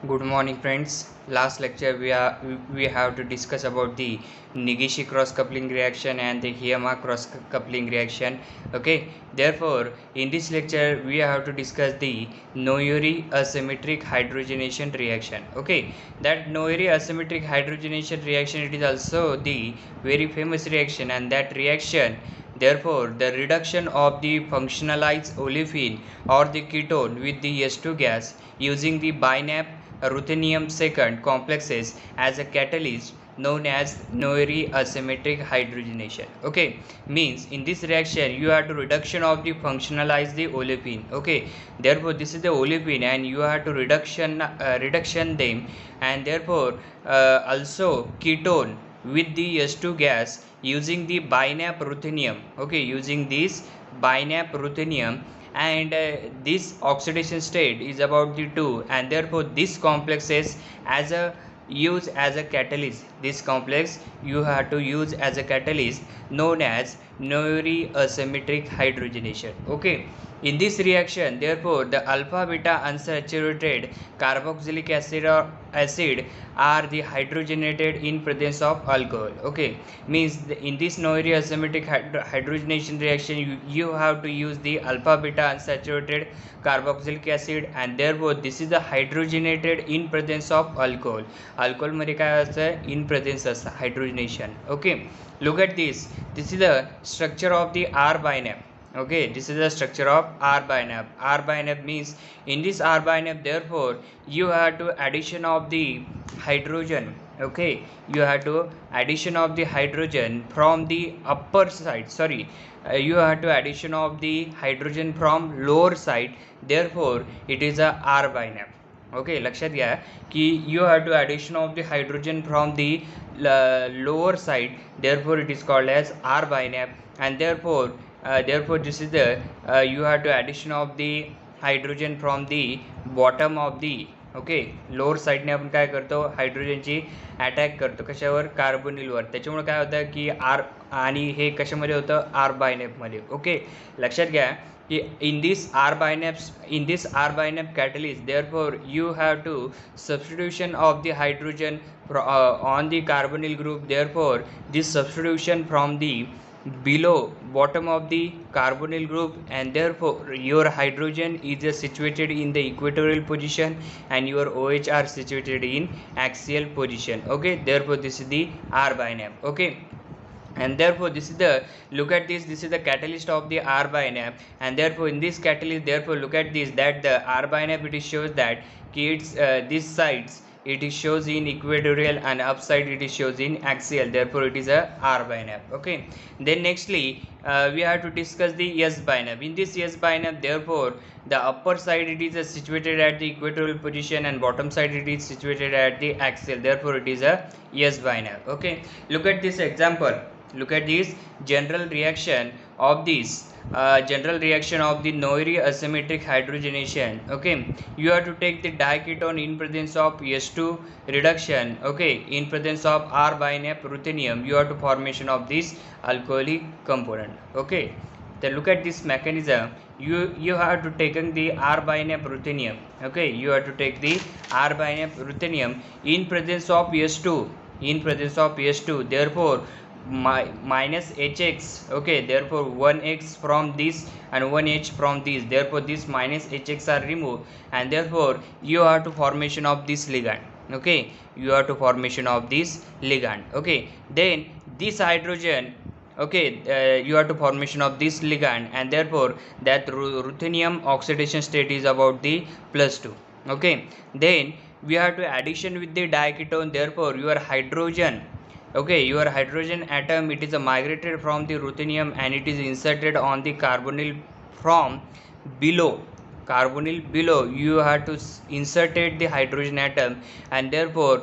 Good morning, friends. Last lecture we have to discuss about the Negishi cross coupling reaction and the Hiyama cross coupling reaction. Okay. Therefore, in this lecture we have to discuss the Nouri asymmetric hydrogenation reaction. Okay. That Nouri asymmetric hydrogenation reaction, it is also the very famous reaction, and that reaction, therefore, the reduction of the functionalized olefin or the ketone with the S2 gas using the binap ruthenium second complexes as a catalyst known as Nouri asymmetric hydrogenation. Okay, means in this reaction you have to reduction of the functionalize the olefin. Okay, therefore this is the olefin and you have to reduction them, and therefore also ketone with the S2 gas using the binap ruthenium. Okay, using this binap ruthenium, and this oxidation state is about the 2, and therefore this complexes as a use as a catalyst. This complex you have to use as a catalyst known as Nouri asymmetric hydrogenation. Okay, in this reaction, therefore the alpha beta unsaturated carboxylic acid are the hydrogenated in presence of alcohol. Okay, means in this Nouri asymmetric hydrogenation reaction you have to use the alpha beta unsaturated carboxylic acid, and therefore this is the hydrogenated in presence of alcohol. Alcohol मध्ये काय असतं, in presence असतं hydrogenation. Okay, look at this. This is the structure of the R binap. Okay, this is the structure of R binap. R binap means in this R binap, therefore you have to addition of the hydrogen. Okay, you have to addition of the hydrogen from the upper side, you have to addition of the hydrogen from lower side, therefore it is a R binap. Okay, लक्षात घ्या की you have to addition of the hydrogen from the lower side, therefore it is called as R binap, and therefore this is the you have to addition of the hydrogen from the bottom of the lower साईडने आपण काय करतो, हायड्रोजनची attack करतो कशावर, कार्बोनिलवर. त्याच्यामुळे काय होतं की आर, आणि हे कशामध्ये होतं, आर बायनॅपमध्ये. ओके, लक्षात घ्या की in this R binap catalyst, therefore you have to substitution of the hydrogen on the carbonyl group, therefore this substitution from the below bottom of the carbonyl group, and therefore your hydrogen is situated in the equatorial position and your OH are situated in axial position. Okay, therefore this is the R binap. Okay, and therefore this is the, look at this is the catalyst of the R binap, and therefore in this catalyst, therefore look at this, that the R binap, it shows that it's this sides it is shows in equatorial and upside it is shows in axial, therefore it is a R binap. Okay, then nextly we have to discuss the S binap. In this S binap, therefore the upper side it is situated at the equatorial position and bottom side it is situated at the axial, therefore it is a S binap. Okay, look at this example. Look at this general reaction of this general reaction of the Nouri asymmetric hydrogenation. Okay, you have to take the diketone in presence of S2 reduction. Okay, in presence of R binap ruthenium, you have to formation of this alcoholic component. Okay, then look at this mechanism. You have to taken the R binap ruthenium. Okay, you have to take the R binap ruthenium in presence of S2, in presence of S2, therefore minus hx. Okay, therefore 1x from this and 1h from this, therefore this minus hx are removed, and therefore you have to formation of this ligand. Okay, you have to formation of this ligand. Okay, then this hydrogen, okay, you have to formation of this ligand, and therefore that ruthenium oxidation state is about the +2. Okay, then we have to addition with the diketone, therefore your hydrogen, okay, your hydrogen atom, it is migrated from the ruthenium and it is inserted on the carbonyl from below. Carbonyl below you have to inserted the hydrogen atom, and therefore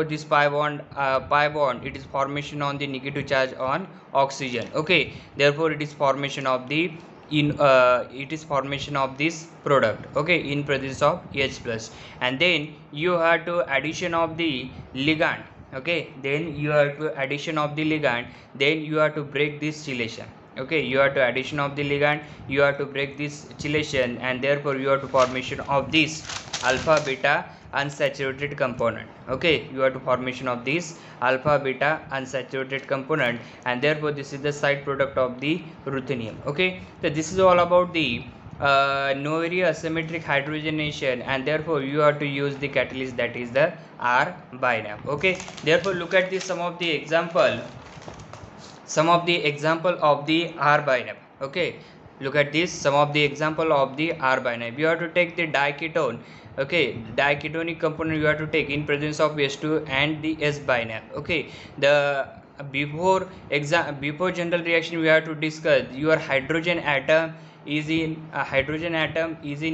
this pi bond it is formation on the negative charge on oxygen. Okay, therefore it is formation of the it is formation of this product. Okay, in presence of H plus, and then you have to addition of the ligand. Okay, then you have to addition of the ligand, then you have to break this chelation. Okay, you have to addition of the ligand, you have to break this chelation, and therefore you have to formation of this alpha beta unsaturated component. Okay, you have to formation of this alpha beta unsaturated component, and therefore this is the side product of the ruthenium. Okay, so this is all about the Noether asymmetric hydrogenation, and therefore you have to use the catalyst, that is the R-binap. Okay, therefore look at this, some of the example of the R-binap. Okay, look at this, some of the example of the R-binap. You have to take the diketone. Okay, diketonic component you have to take in presence of H2 and the S-binap. Okay, the before general reaction we have to discuss your hydrogen atom is in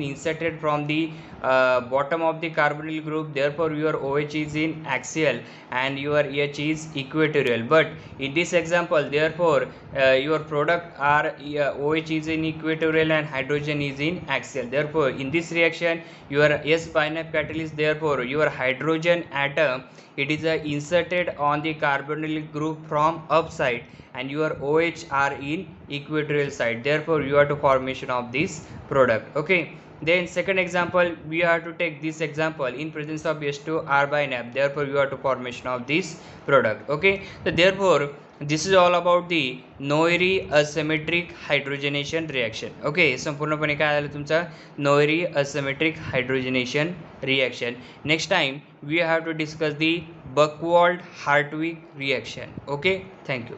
inserted from the bottom of the carbonyl group, therefore your OH is in axial and your H is equatorial. But in this example, therefore your product are OH is in equatorial and hydrogen is in axial. Therefore in this reaction your S-binap catalyst, therefore your hydrogen atom it is inserted on the carbonyl group from upside and your OH are in equatorial side, therefore you have to formation of this product. Okay, then second example we have to take this example in presence of H2 R-binap, therefore you have to formation of this product. Okay, so therefore this is all about the Noether asymmetric hydrogenation reaction. Okay, संपूर्णपणे काय झालं तुमचा Noether asymmetric hydrogenation reaction. Next time we have to discuss the Buchwald-Hartwig reaction. Okay, thank you.